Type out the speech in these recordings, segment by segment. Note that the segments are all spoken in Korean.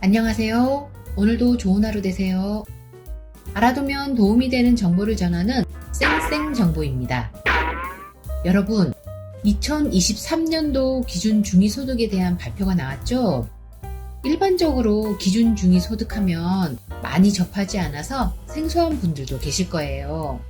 안녕하세요. 오늘도 좋은 하루 되세요. 알아두면 도움이 되는 정보를 전하는 쌩쌩 정보입니다. 여러분, 2023년도 기준 중위소득에 대한 발표가 나왔죠? 일반적으로 기준 중위소득 하면 많이 접하지 않아서 생소한 분들도 계실 거예요.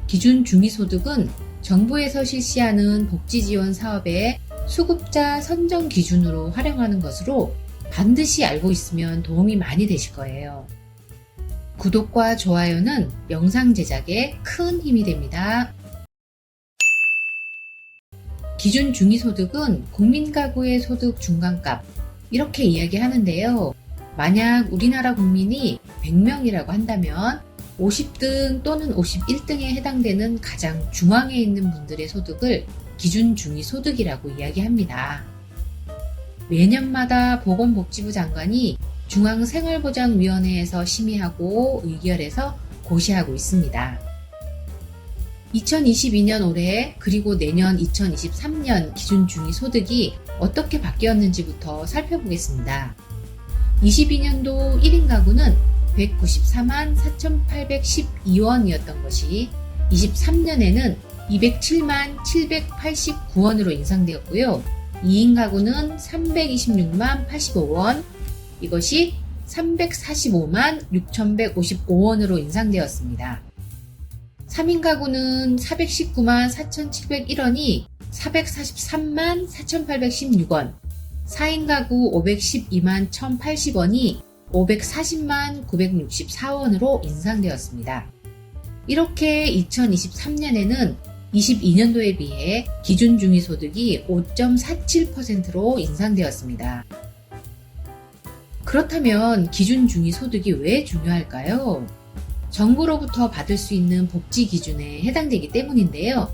기준 중위소득은 정부에서 실시하는 복지지원 사업의 수급자 선정 기준으로 활용하는 것으로 반드시 알고 있으면 도움이 많이 되실 거예요. 구독과 좋아요는 영상 제작에 큰 힘이 됩니다. 기준 중위소득은 국민가구의 소득 중간값, 이렇게 이야기하는데요. 만약 우리나라 국민이 100명이라고 한다면 50등 또는 51등에 해당되는 가장 중앙에 있는 분들의 소득을 기준 중위소득이라고 이야기합니다. 매년마다 보건복지부 장관이 중앙생활보장위원회에서 심의하고 의결해서 고시하고 있습니다. 2022년 올해 그리고 내년 2023년 기준 중위소득이 어떻게 바뀌었는지부터 살펴보겠습니다. 22년도 1인 가구는 194만 4,812원이었던 것이 23년에는 207만 789원으로 인상되었고요. 2인 가구는 326만 85원, 이것이 345만 6,155원으로 인상되었습니다. 3인 가구는 419만 4,701원이 443만 4,816원, 4인 가구 512만 1,080원이 540만 964원으로 인상되었습니다. 이렇게 2023년에는 22년도에 비해 기준 중위소득이 5.47%로 인상되었습니다. 그렇다면 기준 중위소득이 왜 중요할까요? 정부로부터 받을 수 있는 복지 기준에 해당되기 때문인데요.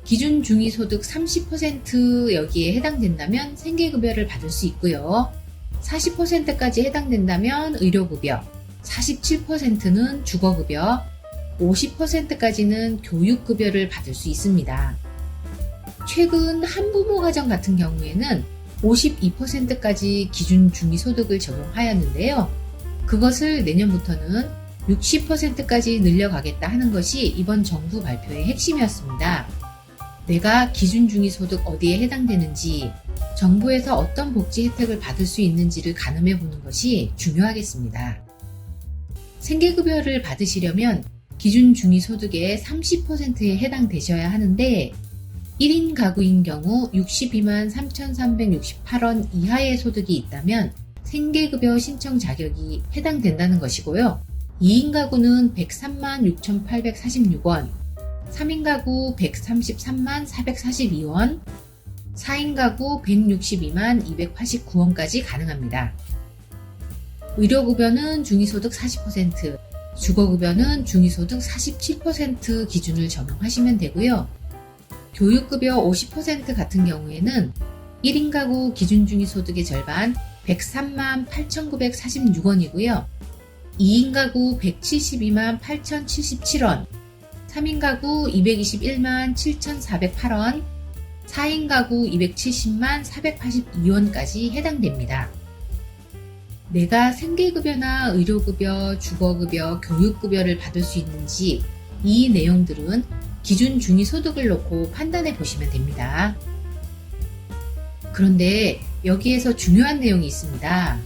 기준 중위소득 30% 여기에 해당된다면 생계급여를 받을 수 있고요. 40%까지 해당된다면 의료급여, 47%는 주거급여, 50%까지는 교육급여를 받을 수 있습니다. 최근 한부모 가정 같은 경우에는 52%까지 기준 중위소득을 적용하였는데요. 그것을 내년부터는 60%까지 늘려가겠다 하는 것이 이번 정부 발표의 핵심이었습니다. 내가 기준 중위소득 어디에 해당되는지, 정부에서 어떤 복지 혜택을 받을 수 있는지를 가늠해 보는 것이 중요하겠습니다. 생계급여를 받으시려면 기준 중위소득의 30%에 해당되셔야 하는데 1인 가구인 경우 62만 3,368원 이하의 소득이 있다면 생계급여 신청 자격이 해당된다는 것이고요. 2인 가구는 103만 6,846원, 3인 가구 133만 442원, 4인 가구 162만 289원까지 가능합니다. 의료급여는 중위소득 40%, 주거급여는 중위소득 47% 기준을 적용하시면 되고요. 교육급여 50% 같은 경우에는 1인 가구 기준 중위소득의 절반 103만 8,946원이고요. 2인 가구 172만 8,077원, 3인 가구 221만 7,408원, 4인 가구 270만 482원까지 해당됩니다. 내가 생계급여나 의료급여, 주거급여, 교육급여를 받을 수 있는지 이 내용들은 기준 중위소득을 놓고 판단해 보시면 됩니다. 그런데 여기에서 중요한 내용이 있습니다.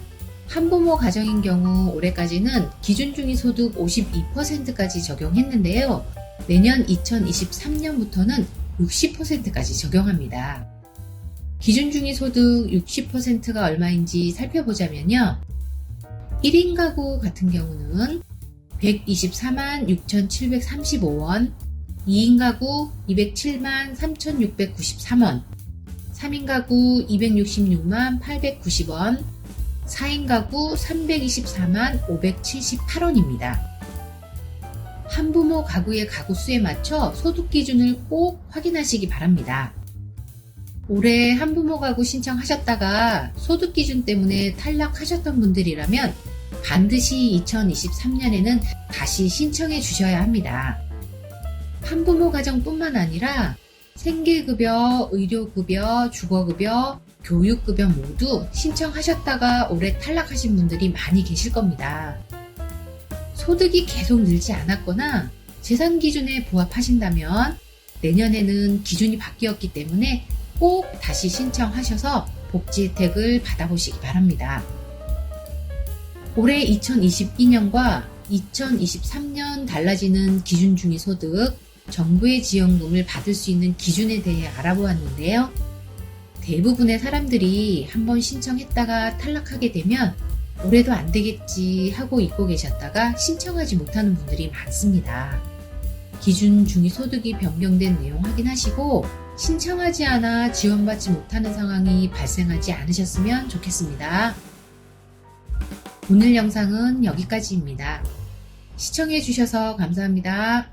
한부모 가정인 경우 올해까지는 기준 중위소득 52%까지 적용했는데요. 내년 2023년부터는 60%까지 적용합니다. 기준 중위소득 60%가 얼마인지 살펴보자면요. 1인 가구 같은 경우는 124만 6,735원, 2인 가구 207만 3,693원, 3인 가구 266만 890원, 4인 가구 324만 578원입니다. 한부모 가구의 가구 수에 맞춰 소득 기준을 꼭 확인하시기 바랍니다. 올해 한부모 가구 신청하셨다가 소득 기준 때문에 탈락하셨던 분들이라면 반드시 2023년에는 다시 신청해 주셔야 합니다. 한부모 가정뿐만 아니라 생계급여, 의료급여, 주거급여, 교육급여 모두 신청하셨다가 올해 탈락하신 분들이 많이 계실 겁니다. 소득이 계속 늘지 않았거나 재산 기준에 부합하신다면 내년에는 기준이 바뀌었기 때문에 꼭 다시 신청하셔서 복지 혜택을 받아보시기 바랍니다. 올해 2022년과 2023년 달라지는 기준 중위소득, 정부의 지원금을 받을 수 있는 기준에 대해 알아보았는데요. 대부분의 사람들이 한번 신청했다가 탈락하게 되면 올해도 안 되겠지 하고 잊고 계셨다가 신청하지 못하는 분들이 많습니다. 기준 중위소득이 변경된 내용 확인하시고 신청하지 않아 지원받지 못하는 상황이 발생하지 않으셨으면 좋겠습니다. 오늘 영상은 여기까지입니다. 시청해주셔서 감사합니다.